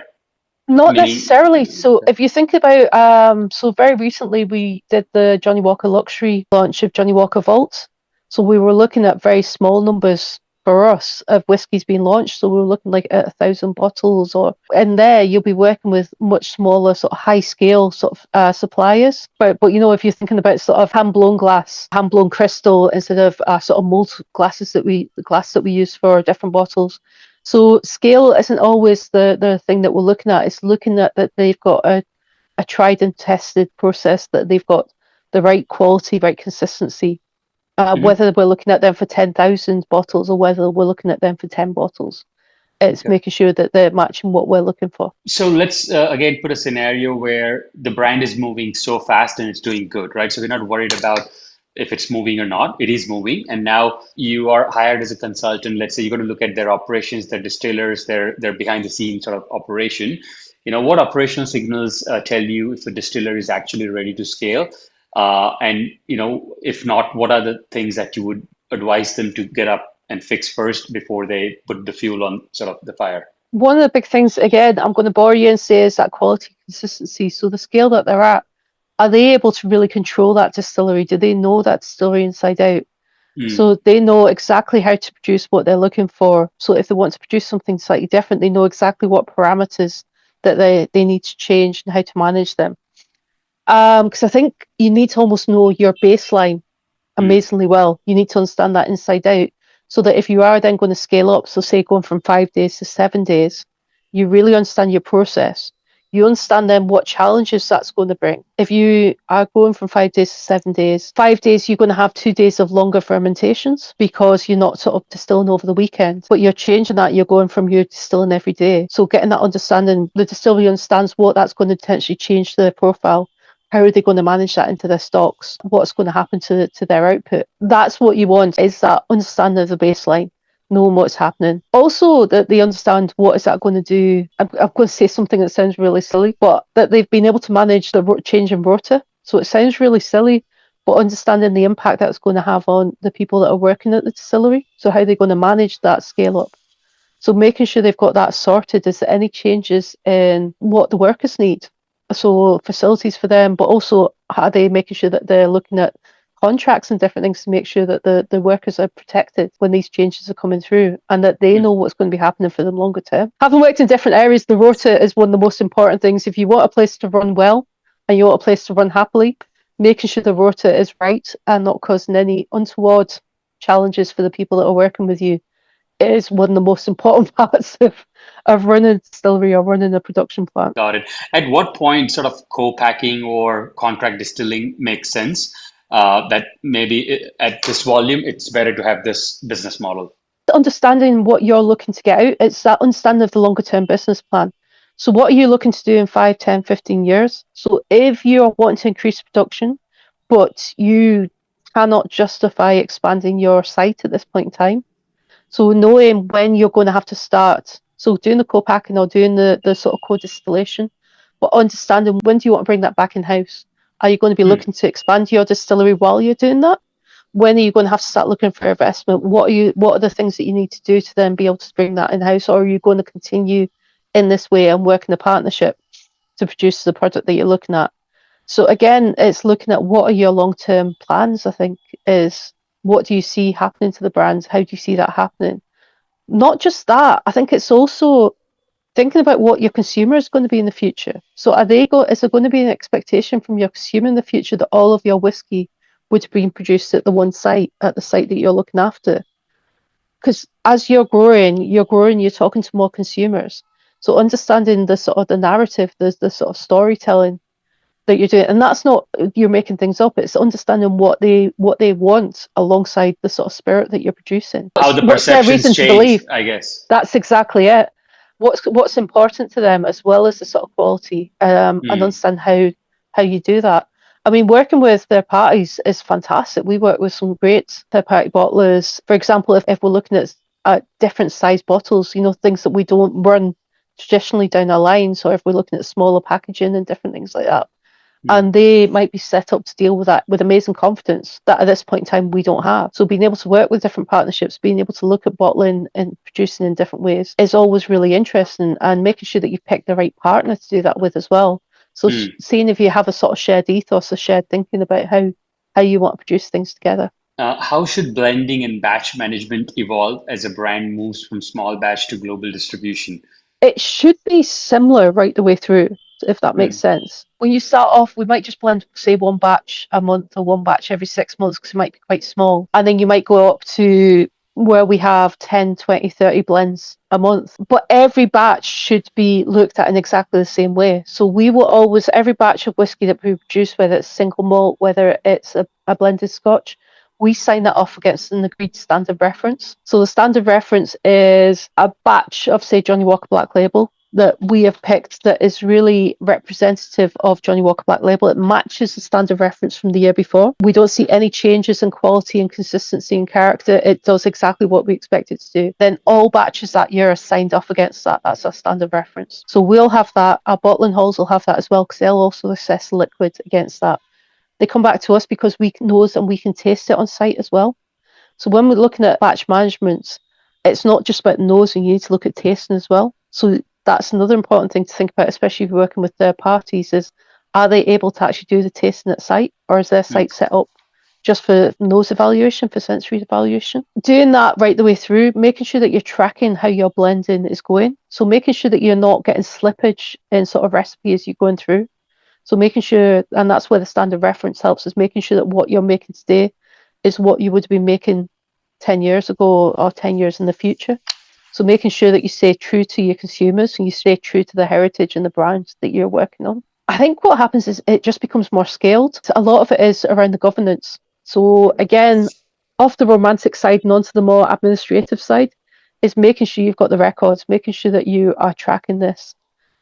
Not meaning, necessarily. So if you think about, so very recently we did the Johnnie Walker luxury launch of Johnnie Walker Vault. So we were looking at very small numbers for us of whiskies being launched. So we were looking like at 1,000 bottles, or in there you'll be working with much smaller, sort of high scale sort of suppliers. But you know, if you're thinking about sort of hand blown glass, hand blown crystal instead of sort of mold glasses the glass that we use for different bottles. So scale isn't always the thing that we're looking at. It's looking at that they've got a tried and tested process, that they've got the right quality, right consistency. Mhm. Whether we're looking at them for 10,000 bottles or whether we're looking at them for 10 bottles, it's Okay. making sure that they're matching what we're looking for. So let's again put a scenario where the brand is moving so fast and it's doing good, right? So we're not worried about if it's moving or not. It is moving, and now you are hired as a consultant. Let's say you're going to look at their operations, their distillers, their behind the scenes sort of operation. What operational signals tell you if a distiller is actually ready to scale? And if not, what are the things that you would advise them to get up and fix first before they put the fuel on sort of the fire? One of the big things, again, I'm going to bore you and say, is that quality consistency. So the scale that they're at, are they able to really control that distillery? Do they know that distillery inside out? Mm. So they know exactly how to produce what they're looking for. So if they want to produce something slightly different, they know exactly what parameters that they need to change and how to manage them. Because I think you need to almost know your baseline Mm. amazingly well. You need to understand that inside out, so that if you are then going to scale up, so say going from 5 days to 7 days, you really understand your process. You understand then what challenges that's going to bring. If you are going from 5 days to 7 days, 5 days, you're going to have 2 days of longer fermentations because you're not sort of distilling over the weekend, but you're changing that. You're going from you distilling every day. So getting that understanding, the distillery understands what that's going to potentially change the profile. How are they going to manage that into their stocks? What's going to happen to their output? That's what you want, is that understanding of the baseline, knowing what's happening. Also, that they understand what is that going to do. I'm going to say something that sounds really silly, but that they've been able to manage the change in rota. So it sounds really silly, but understanding the impact that's going to have on the people that are working at the distillery. So how they're going to manage that scale up. So making sure they've got that sorted. Is there any changes in what the workers need? So facilities for them, but also are they making sure that they're looking at contracts and different things to make sure that the workers are protected when these changes are coming through, and that they know what's going to be happening for them longer term. Having worked in different areas, the rota is one of the most important things. If you want a place to run well and you want a place to run happily, making sure the rota is right and not causing any untoward challenges for the people that are working with you is one of the most important parts of running a distillery or running a production plant. Got it. At what point sort of co-packing or contract distilling makes sense? That maybe at this volume, it's better to have this business model. Understanding what you're looking to get out, it's that understanding of the longer term business plan. So what are you looking to do in 5, 10, 15 years? So if you're wanting to increase production, but you cannot justify expanding your site at this point in time, so knowing when you're going to have to start, so doing the co-packing or doing the sort of co-distillation, but understanding when do you want to bring that back in-house? Are you going to be Hmm. looking to expand your distillery while you're doing that? When are you going to have to start looking for investment? What are the things that you need to do to then be able to bring that in-house? Or are you going to continue in this way and work in a partnership to produce the product that you're looking at? So again, it's looking at what are your long-term plans, I think, is what do you see happening to the brands? How do you see that happening? Not just that, I think it's also thinking about what your consumer is going to be in the future. So is there going to be an expectation from your consumer in the future that all of your whiskey would be produced at the one site, at the site that you're looking after? Because as you're growing, you're talking to more consumers. So understanding the sort of the narrative, the sort of storytelling that you're doing, and that's not you're making things up. It's understanding what they want alongside the sort of spirit that you're producing. How the What's their perceptions reason to change, believe? I guess. That's exactly it. what's important to them, as well as the sort of quality, and Mm, understand how you do that. I mean, working with third parties is fantastic. We work with some great third party bottlers. For example, if we're looking at different size bottles, things that we don't run traditionally down our line. So if we're looking at smaller packaging and different things like that, mm, and they might be set up to deal with that with amazing confidence that at this point in time we don't have. So being able to work with different partnerships, being able to look at bottling and producing in different ways is always really interesting, and making sure that you've picked the right partner to do that with as well. So mm. seeing if you have a sort of shared ethos, a shared thinking about how you want to produce things together. How should blending and batch management evolve as a brand moves from small batch to global distribution? It should be similar right the way through, if that makes Mm, sense. When you start off, we might just blend, say, one batch a month or one batch every 6 months because it might be quite small. And then you might go up to where we have 10, 20, 30 blends a month. But every batch should be looked at in exactly the same way. So we will always, every batch of whiskey that we produce, whether it's single malt, whether it's a blended scotch, we sign that off against an agreed standard reference. So the standard reference is a batch of, say, Johnnie Walker Black Label that we have picked that is really representative of Johnnie Walker Black Label. It matches the standard reference from the year before. We don't see any changes in quality and consistency and character. It does exactly what we expect it to do. Then all batches that year are signed off against that. That's our standard reference. So we'll have that. Our bottling halls will have that as well, because they'll also assess liquid against that. They come back to us because we know and we can taste it on site as well. So when we're looking at batch management, it's not just about nosing, you need to look at tasting as well. So that's another important thing to think about, especially if you're working with third parties, is are they able to actually do the tasting at site, or is their mm, site set up just for nose evaluation, for sensory evaluation? Doing that right the way through, making sure that you're tracking how your blending is going. So making sure that you're not getting slippage in sort of recipe as you're going through. So making sure, and that's where the standard reference helps, is making sure that what you're making today is what you would be making 10 years ago or 10 years in the future. So making sure that you stay true to your consumers and you stay true to the heritage and the brands that you're working on. I think what happens is it just becomes more scaled. A lot of it is around the governance. So again, off the romantic side and onto the more administrative side is making sure you've got the records, making sure that you are tracking this,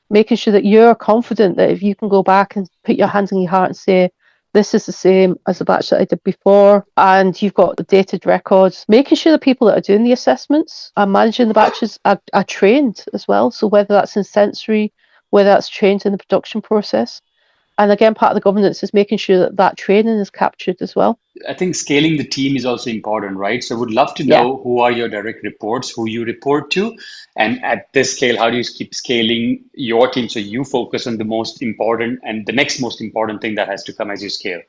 making sure that you're confident that if you can go back and put your hands on your heart and say, this is the same as the batch that I did before, and you've got the dated records, making sure the people that are doing the assessments and managing the batches are trained as well. So whether that's in sensory, whether that's trained in the production process. And again, part of the governance is making sure that that training is captured as well. I think scaling the team is also important, right? So would love to Yeah. know who are your direct reports, who you report to, and at this scale, how do you keep scaling your team so you focus on the most important and the next most important thing that has to come as you scale,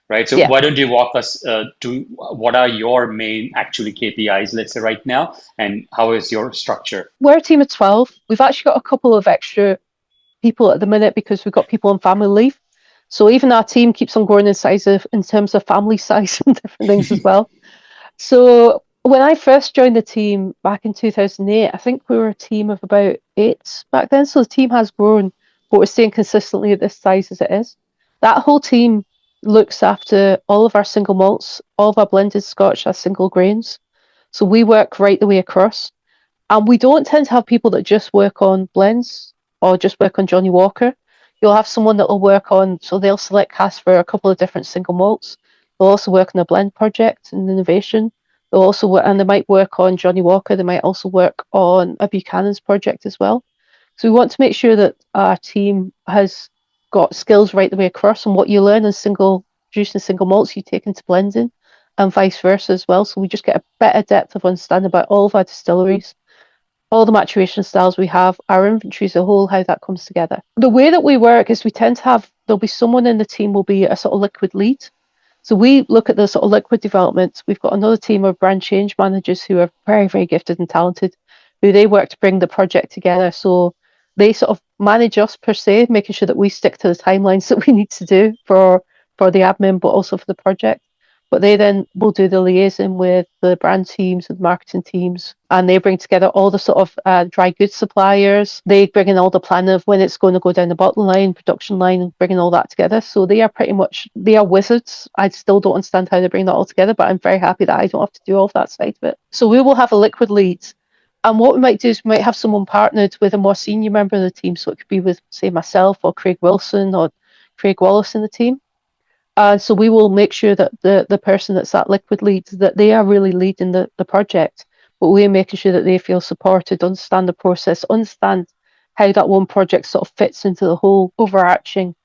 right? So Yeah. why don't you walk us to what are your main actually KPIs, let's say right now, and how is your structure? We're a team of 12. We've actually got a couple of extra people at the minute because we've got people on family leave. So even our team keeps on growing in size in terms of family size and different things as well. So when I first joined the team back in 2008, I think we were a team of about 8 back then. So the team has grown, but we're staying consistently at this size as it is. That whole team looks after all of our single malts, all of our blended scotch, our single grains. So we work right the way across. And we don't tend to have people that just work on blends or just work on Johnnie Walker. You'll have someone that will work on, so they'll select casts for a couple of different single malts. They'll also work on a blend project and innovation. They'll also work, and they might work on Johnnie Walker. They might also work on a Buchanan's project as well. So we want to make sure that our team has got skills right the way across, and what you learn in producing single malts, you take into blending, and vice versa as well. So we just get a better depth of understanding about all of our distilleries, all the maturation styles we have, our inventory as a whole, how that comes together. The way that we work is we tend to have, there'll be someone in the team will be a sort of liquid lead. So we look at the sort of liquid development. We've got another team of brand change managers who are very, very gifted and talented, who they work to bring the project together. So they sort of manage us per se, making sure that we stick to the timelines that we need to do for the admin, but also for the project. But they then will do the liaison with the brand teams and marketing teams, and they bring together all the sort of dry goods suppliers. They bring in all the plan of when it's going to go down the bottling line, production line, and bringing all that together. So they are pretty much, they are wizards. I still don't understand how they bring that all together, but I'm very happy that I don't have to do all of that side of it. So we will have a liquid lead And what we might do is we might have someone partnered with a more senior member of the team. So it could be with, say, myself or Craig Wilson or Craig Wallace in the team. So we will make sure that the person that's that liquid lead, that they are really leading the project, but we're making sure that they feel supported, understand the process, understand how that one project sort of fits into the whole overarching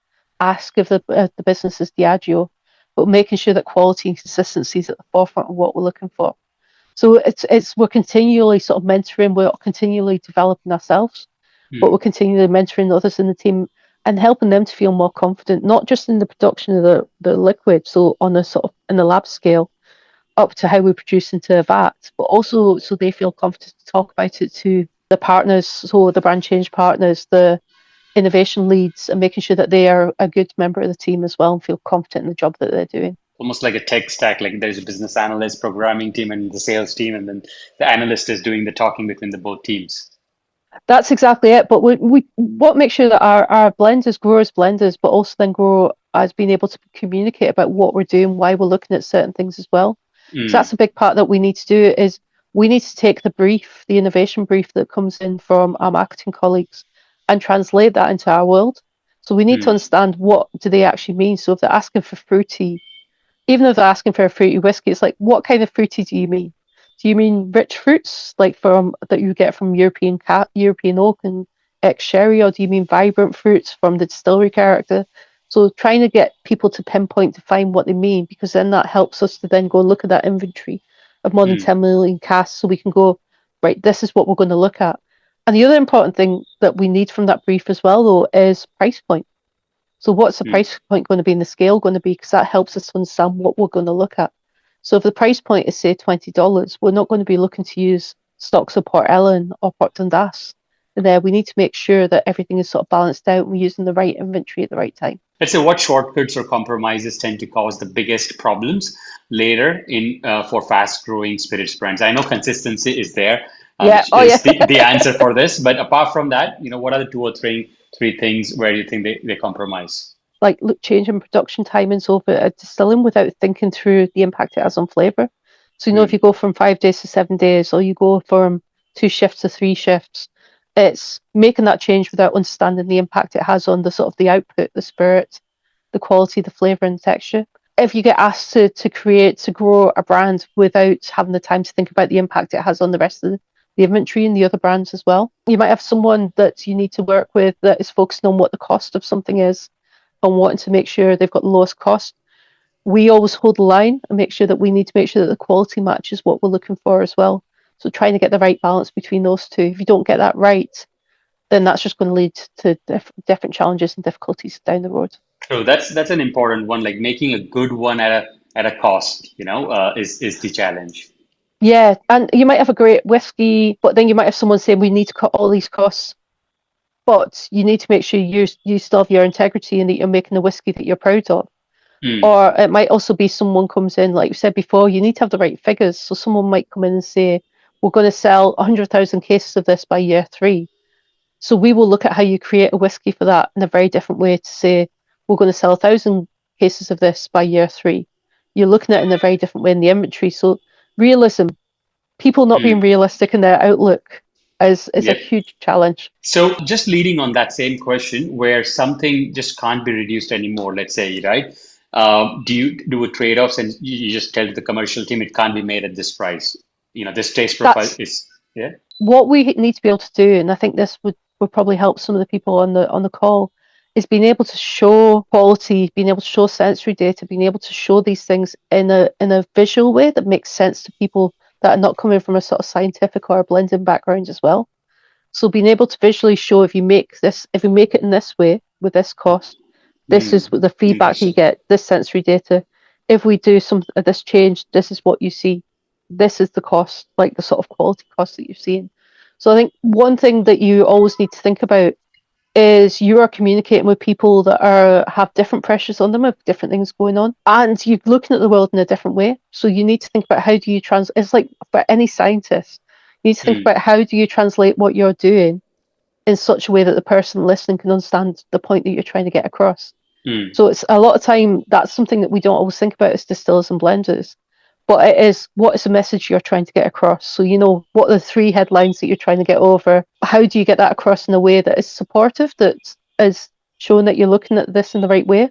ask of the business's Diageo, but making sure that quality and consistency is at the forefront of what we're looking for. So it's we're continually sort of mentoring, we're continually developing ourselves, but we're Hmm. continually mentoring others in the team and helping them to feel more confident, not just in the production of the liquid, so on a sort of in the lab scale, up to how we produce into a vat, but also so they feel confident to talk about it to the partners, so the brand change partners, the innovation leads, and making sure that they are a good member of the team as well and feel confident in the job that they're doing. Almost like a tech stack, like there's a business analyst, programming team, and the sales team, and then the analyst is doing the talking between the both teams. That's exactly it. But we want to make sure that our blenders grow as blenders, but also then grow as being able to communicate about what we're doing, why we're looking at certain things as well. So Mm, that's a big part that we need to do is we need to take the brief, the innovation brief that comes in from our marketing colleagues and translate that into our world. So we need to mm, understand what do they actually mean. So if they're asking for fruity, even if they're asking for a fruity whiskey, it's like, what kind of fruity do you mean? Do you mean rich fruits like from that you get from European oak and ex sherry, or do you mean vibrant fruits from the distillery character? So trying to get people to pinpoint to find what they mean, because then that helps us to then go look at that inventory of more than mm, 10 million casks, so we can go, right, this is what we're going to look at. And the other important thing that we need from that brief as well, though, is price point. So what's the mm. price point going to be and the scale going to be? Because that helps us to understand what we're going to look at. So if the price point is say $20, we're not going to be looking to use stocks of Port Ellen or Port Dundas. And there we need to make sure that everything is sort of balanced out and we're using the right inventory at the right time. Let's say what shortcuts or compromises tend to cause the biggest problems later in for fast-growing spirits brands. I know consistency is there, Yeah. which Oh is yeah. the answer for this. But apart from that, what are the two or three things where you think they compromise? Like look, changing production timings over at distilling without thinking through the impact it has on flavour. So if Mm, you go from 5 days to 7 days, or you go from 2 shifts to 3 shifts, it's making that change without understanding the impact it has on the sort of the output, the spirit, the quality, the flavour and texture. If you get asked to grow a brand without having the time to think about the impact it has on the rest of the inventory and the other brands as well, you might have someone that you need to work with that is focusing on what the cost of something is and wanting to make sure they've got the lowest cost. We always hold the line and make sure that we need to make sure that the quality matches what we're looking for as well. So trying to get the right balance between those two. If you don't get that right, then that's just going to lead to different challenges and difficulties down the road. so that's an important one. Like making a good one at a cost, is the challenge. Yeah, and you might have a great whiskey, but then you might have someone saying we need to cut all these costs, but you need to make sure you still have your integrity and that you're making a whiskey that you're proud of. Mm, Or it might also be someone comes in, like you said before, you need to have the right figures. So someone might come in and say, we're going to sell 100,000 cases of this by year 3. So we will look at how you create a whiskey for that in a very different way to say, we're going to sell 1,000 cases of this by year 3. You're looking at it in a very different way in the inventory. So realism, people not being mm. realistic in their outlook is a Yep. huge challenge. So just leading on that same question, where something just can't be reduced anymore, let's say, right? Do you do a trade-offs and you just tell the commercial team it can't be made at this price? This taste profile That's is, yeah. what we need to be able to do, and I think this would probably help some of the people on the call, is being able to show quality, being able to show sensory data, being able to show these things in a visual way that makes sense to people that are not coming from a sort of scientific or a blending background as well. So being able to visually show if you make it in this way with this cost, this is Hmm. the feedback you Interesting. get, this sensory data. If we do some this change, this is what you see. This is the cost, like the sort of quality cost that you're seeing. So I think one thing that you always need to think about is you are communicating with people that have different pressures on them, have different things going on, and you're looking at the world in a different way. So you need to think about how do you it's like for any scientist, you need to think Hmm. about how do you translate what you're doing in such a way that the person listening can understand the point that you're trying to get across. Hmm. So it's a lot of time that's something that we don't always think about as distillers and blenders. but it is what is the message you're trying to get across. So what are the three headlines that you're trying to get over? How do you get that across in a way that is supportive, that is showing that you're looking at this in the right way,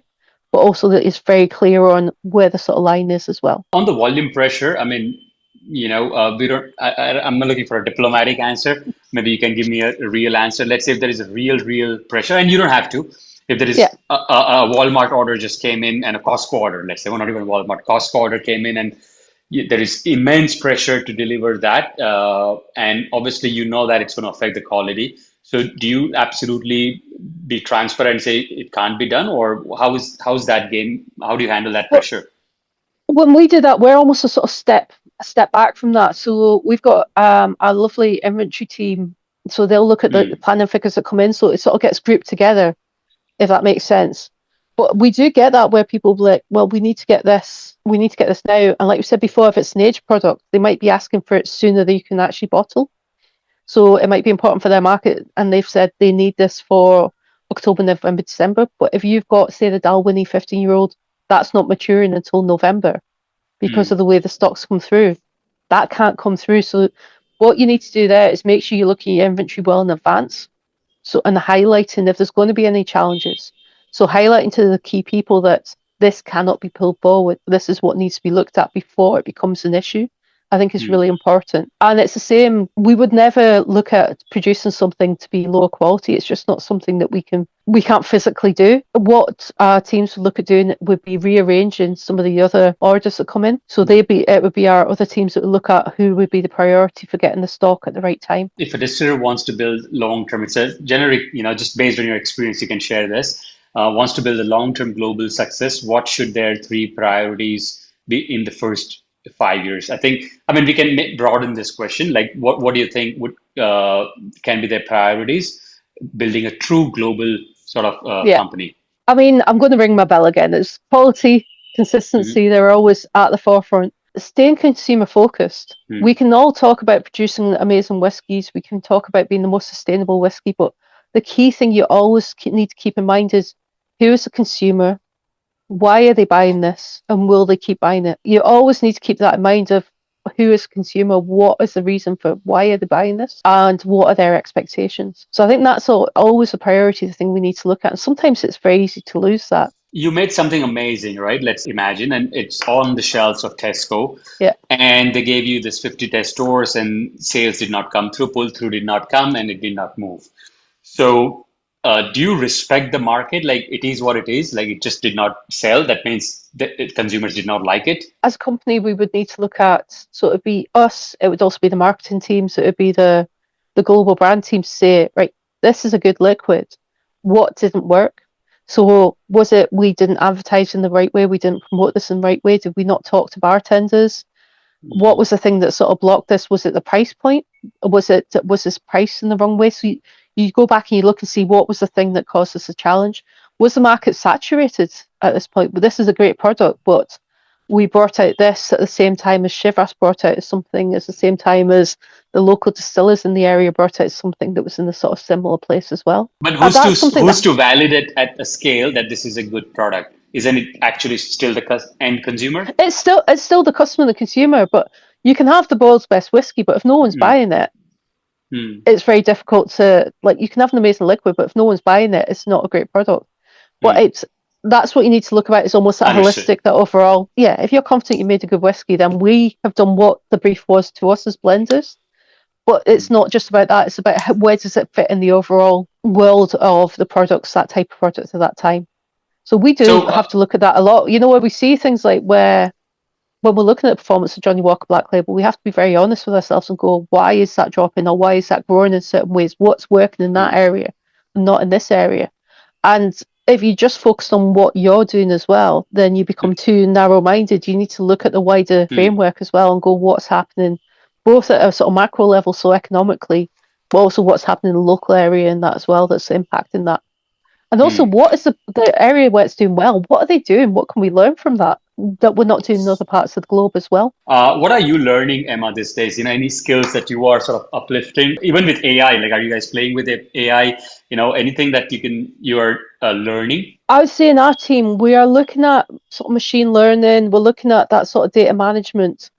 but also that is very clear on where the sort of line is as well. On the volume pressure, I mean, we don't. I'm not looking for a diplomatic answer. Maybe you can give me a real answer. Let's say if there is a real pressure, and you don't have to. If there Yeah. is a Walmart order just came in and a Costco order, let's say, well, not even Walmart, Costco order came in, and there is immense pressure to deliver that, and obviously you know that it's going to affect the quality. So do you absolutely be transparent and say it can't be done, or how's that game? How do you handle that Well, pressure? when we do that, we're almost a step back from that. So we've got a lovely inventory team. So they'll look at the Mm, planning figures that come in. So it sort of gets grouped together, if that makes sense. But we do get that where people be like, well, we need to get this now. And like we said before, if it's an aged product, they might be asking for it sooner than you can actually bottle. So it might be important for their market, and they've said they need this for October, November, December. But if you've got, say, the Dalwhinnie 15-year-old, that's not maturing until November because mm, of the way the stocks come through. That can't come through. So what you need to do there is make sure you're looking at your inventory well in advance. So and highlighting if there's going to be any challenges. So highlighting to the key people that this cannot be pulled forward. This is what needs to be looked at before it becomes an issue. I think is mm, really important. And it's the same, we would never look at producing something to be lower quality. It's just not something that we can't physically do. What our teams would look at doing would be rearranging some of the other orders that come in. So mm. it would be our other teams that would look at who would be the priority for getting the stock at the right time. If a distiller wants to build long term, it's a generic, just based on your experience, you can share this. Wants to build a long term global success, what should their three priorities be in the first 5 years? I mean, we can broaden this question. Like, what do you think would can be their priorities building a true global sort of Yeah. company? I mean, I'm going to ring my bell again. It's quality, Hmm. consistency, they're always at the forefront. Staying consumer focused. Hmm. We can all talk about producing amazing whiskies, we can talk about being the most sustainable whiskey, but the key thing you always need to keep in mind is who is the consumer, why are they buying this, and will they keep buying it? You always need to keep that in mind of who is the consumer, what is the reason for why are they buying this, and what are their expectations. So I think that's always a priority, the thing we need to look at. And sometimes it's very easy to lose that. You made something amazing, right? Let's imagine, and it's on the shelves of Tesco, Yeah. and they gave you this 50 test stores, and sales did not come through, pull through did not come, and it did not move. So, do you respect the market? Like it is what it is. Like it just did not sell. That means that consumers did not like it. As a company, we would need to look at, so it'd be us, it would also be the marketing team, so it would be the global brand team to say, right, this is a good liquid. What didn't work? So was it we didn't advertise in the right way? We didn't promote this in the right way? Did we not talk to bartenders? What Mhm. was the thing that sort of blocked this? Was it the price point? Was this priced in the wrong way? So you go back and you look and see what was the thing that caused us a challenge. Was the market saturated at this point? Well, this is a great product, but we brought out this at the same time as Chivas brought out something, at the same time as the local distillers in the area brought out something that was in a sort of similar place as well. But That's something who's that to validate at a scale that this is a good product? Isn't it actually still the end consumer? it's still the customer and the consumer, but you can have the world's best whiskey, but if no one's Mm, buying it, mm, it's very difficult to, like, you can have an amazing liquid, but if no one's buying it, it's not a great product. But mm. that's what you need to look at, is almost that Understood. holistic, that overall, yeah, if you're confident you made a good whiskey, then we have done what the brief was to us as blenders. But it's Mm. not just about that, it's about where does it fit in the overall world of the products, that type of product at that time. So we do So, have to look at that a lot. Where we see things like where when we're looking at the performance of Johnnie Walker Black Label, we have to be very honest with ourselves and go, why is that dropping, or why is that growing in certain ways? What's working in that mm, area and not in this area? And if you just focus on what you're doing as well, then you become too narrow minded. You need to look at the wider mm, framework as well and go, what's happening both at a sort of macro level, so economically, but also what's happening in the local area and that as well, that's impacting that. And also, mm. what is the area where it's doing well? What are they doing? What can we learn from that? that we're not doing in other parts of the globe as well. What are you learning, Emma, these days? Any skills that you are sort of uplifting, even with AI? Like, are you guys playing with AI? Anything that you are learning? I would say in our team, we are looking at sort of machine learning, we're looking at that sort of data management.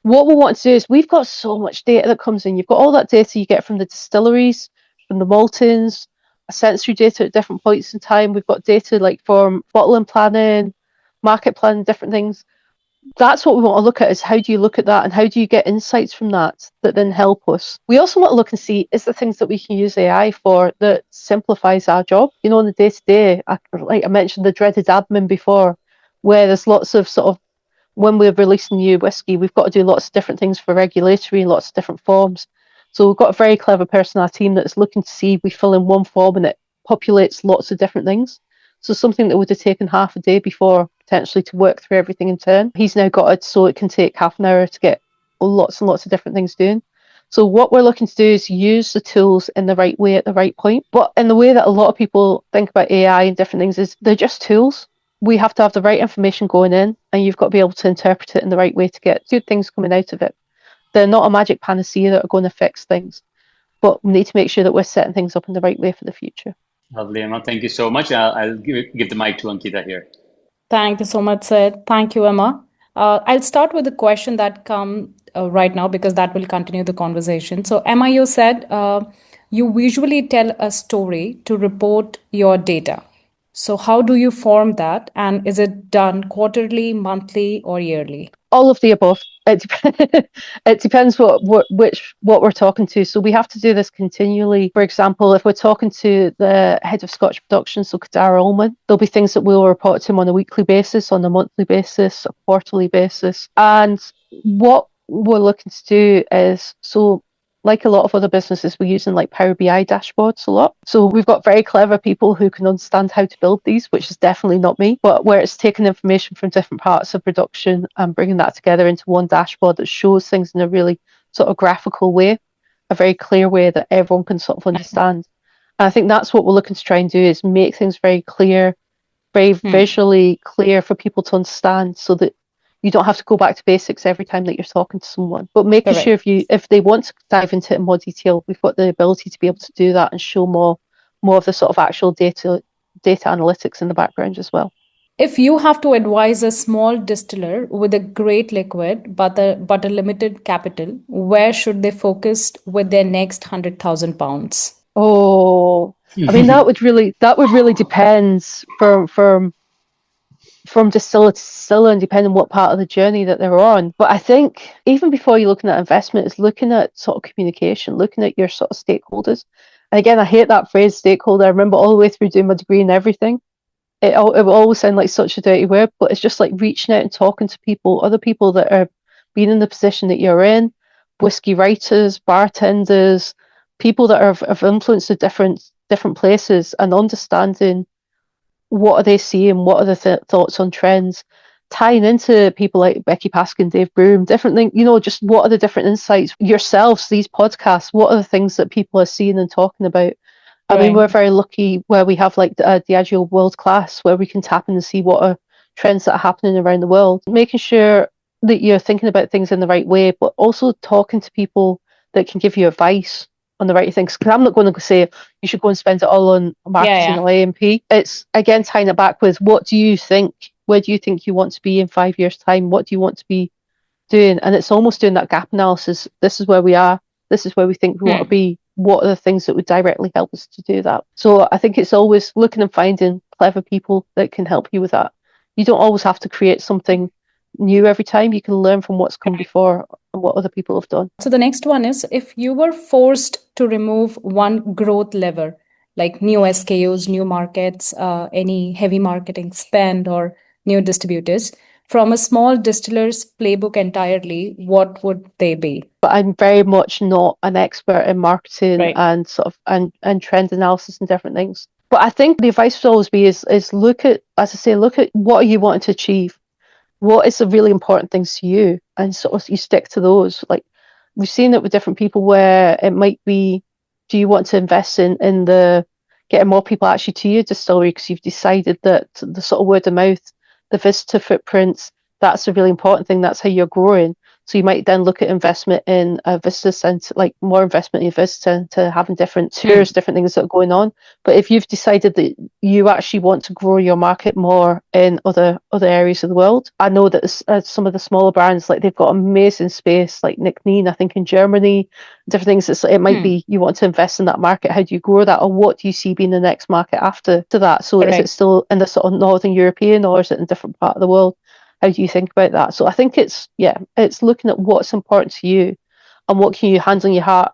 What we want to do is we've got so much data that comes in. You've got all that data you get from the distilleries, from the maltings, sensory data at different points in time. We've got data like from bottling planning, market planning, different things. That's what we want to look at, is how do you look at that and how do you get insights from that then help us. We also want to look and see, is there things that we can use AI for that simplifies our job, in the day to day. Like I mentioned the dreaded admin before, where there's lots of sort of, when we're releasing new whiskey, we've got to do lots of different things for regulatory, lots of different forms. So we've got a very clever person on our team that's looking to see, we fill in one form and it populates lots of different things. So something that would have taken half a day before, potentially, to work through everything in turn, he's now got it so it can take half an hour to get lots and lots of different things doing. So what we're looking to do is use the tools in the right way at the right point. But in the way that a lot of people think about AI and different things is they're just tools. We have to have the right information going in, and you've got to be able to interpret it in the right way to get good things coming out of it. They're not a magic panacea that are going to fix things, but we need to make sure that we're setting things up in the right way for the future. Lovely, Emma. Thank you so much. I'll give the mic to Ankita here. Thank you so much, Sid. Thank you, Emma. I'll start with the question that come right now because that will continue the conversation. So, Emma, you said you usually tell a story to report your data. So, how do you form that? And is it done quarterly, monthly, or yearly? All of the above. It depends what we're talking to. So we have to do this continually. For example, if we're talking to the head of Scotch production, so Kadara Ullman, there'll be things that we'll report to him on a weekly basis, on a monthly basis, a quarterly basis. And what we're looking to do is, so like a lot of other businesses, we're using like Power BI dashboards a lot. So we've got very clever people who can understand how to build these, which is definitely not me, but where it's taking information from different parts of production and bringing that together into one dashboard that shows things in a really sort of graphical way, a very clear way that everyone can sort of understand. And I think that's what we're looking to try and do, is make things very clear, very visually clear for people to understand, so that you don't have to go back to basics every time that you're talking to someone, but making sure if they want to dive into it in more detail, we've got the ability to be able to do that and show more of the sort of actual data analytics in the background as well. If you have to advise a small distiller with a great liquid but a limited capital, where should they focus with their next 100,000 pounds? Oh, I mean that would really depend from distiller to distiller and depending on what part of the journey that they're on. But I think even before you're looking at investment, is looking at sort of communication, looking at your sort of stakeholders. And again, I hate that phrase, stakeholder. I remember all the way through doing my degree and everything. It will always sound like such a dirty word, but it's just like reaching out and talking to people, other people that are being in the position that you're in, whiskey writers, bartenders, people that are of influence at different places, and understanding what are they seeing, what are the thoughts on trends, tying into people like Becky Paskin, Dave Broom, different things, just what are the different insights yourselves, these podcasts, what are the things that people are seeing and talking about. I mean, we're very lucky where we have like Diageo World Class, where we can tap in and see what are trends that are happening around the world, making sure that you're thinking about things in the right way, but also talking to people that can give you advice on the right things. Because I'm not going to say you should go and spend it all on marketing or A&P. It's again tying it back with, what do you think? Where do you think you want to be in 5 years' time? What do you want to be doing? And it's almost doing that gap analysis. This is where we are. This is where we think we want to be. What are the things that would directly help us to do that? So I think it's always looking and finding clever people that can help you with that. You don't always have to create something new every time. You can learn from what's come before and what other people have done. So the next one is, if you were forced to remove one growth lever, like new SKUs, new markets, any heavy marketing spend or new distributors, from a small distiller's playbook entirely, what would they be? But I'm very much not an expert in marketing and sort of and trend analysis and different things. But I think the advice would always be is look at, as I say, look at what are you wanting to achieve. What is the really important things to you, and sort of you stick to those. Like we've seen it with different people where it might be, do you want to invest in the getting more people actually to your distillery because you've decided that the sort of word of mouth, the visitor footprints, that's a really important thing. That's how you're growing. So you might then look at investment in a visitor centre, like more investment in a visitor centre, having different tours, different things that are going on. But if you've decided that you actually want to grow your market more in other areas of the world, I know that some of the smaller brands, like they've got amazing space, like Nick Neen, I think in Germany, different things. It might be you want to invest in that market. How do you grow that, or what do you see being the next market after to that? So is it still in the sort of Northern European, or is it in a different part of the world? How do you think about that? So I think it's looking at what's important to you and what can you handle in your heart.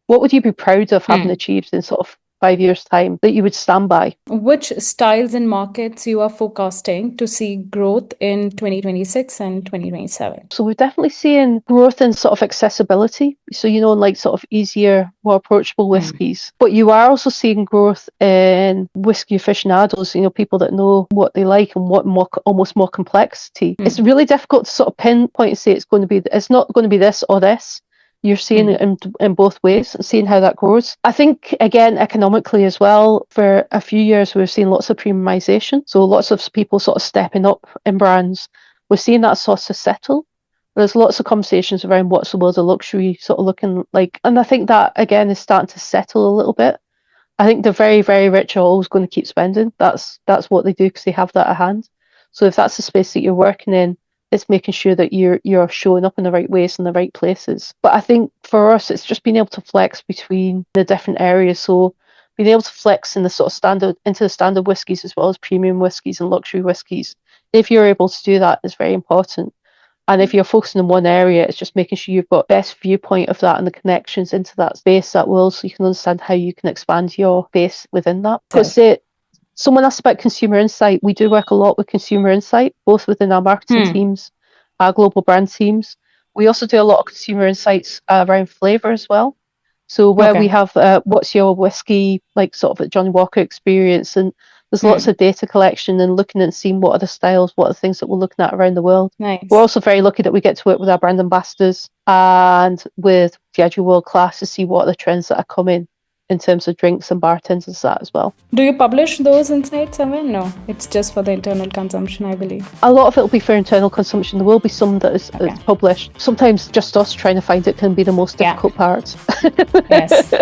What would you be proud of having achieved in sort of 5 years' time that you would stand by? Which styles and markets you are forecasting to see growth in 2026 and 2027? So we're definitely seeing growth in sort of accessibility. So, like sort of easier, more approachable whiskies. But you are also seeing growth in whiskey aficionados, people that know what they like and what almost more complexity. It's really difficult to sort of pinpoint and say it's not going to be this or this. You're seeing it in both ways and seeing how that grows. I think, again, economically as well, for a few years, we've seen lots of premiumization. So lots of people sort of stepping up in brands. We're seeing that sort of settle. There's lots of conversations around what's the world of luxury sort of looking like. And I think that, again, is starting to settle a little bit. I think the very, very rich are always going to keep spending. That's what they do because they have that at hand. So if that's the space that you're working in, it's making sure that you're showing up in the right ways in the right places. But I think for us, it's just being able to flex between the different areas. So being able to flex in the sort of into the standard whiskies as well as premium whiskies and luxury whiskies. If you're able to do that, is very important. And if you're focusing in one area, it's just making sure you've got best viewpoint of that and the connections into that space, that world, so you can understand how you can expand your base within that. Because someone asked about consumer insight. We do work a lot with consumer insight, both within our marketing teams, our global brand teams. We also do a lot of consumer insights around flavour as well. So where we have what's your whiskey, like sort of a Johnnie Walker experience, and there's lots of data collection and looking and seeing what are the styles, what are the things that we're looking at around the world. Nice. We're also very lucky that we get to work with our brand ambassadors and with Diageo World Class to see what are the trends that are coming in terms of drinks and bartenders that as well. Do you publish those insights somewhere? No, it's just for the internal consumption, I believe. A lot of it will be for internal consumption. There will be some that is published. Sometimes just us trying to find it can be the most difficult part. Yes.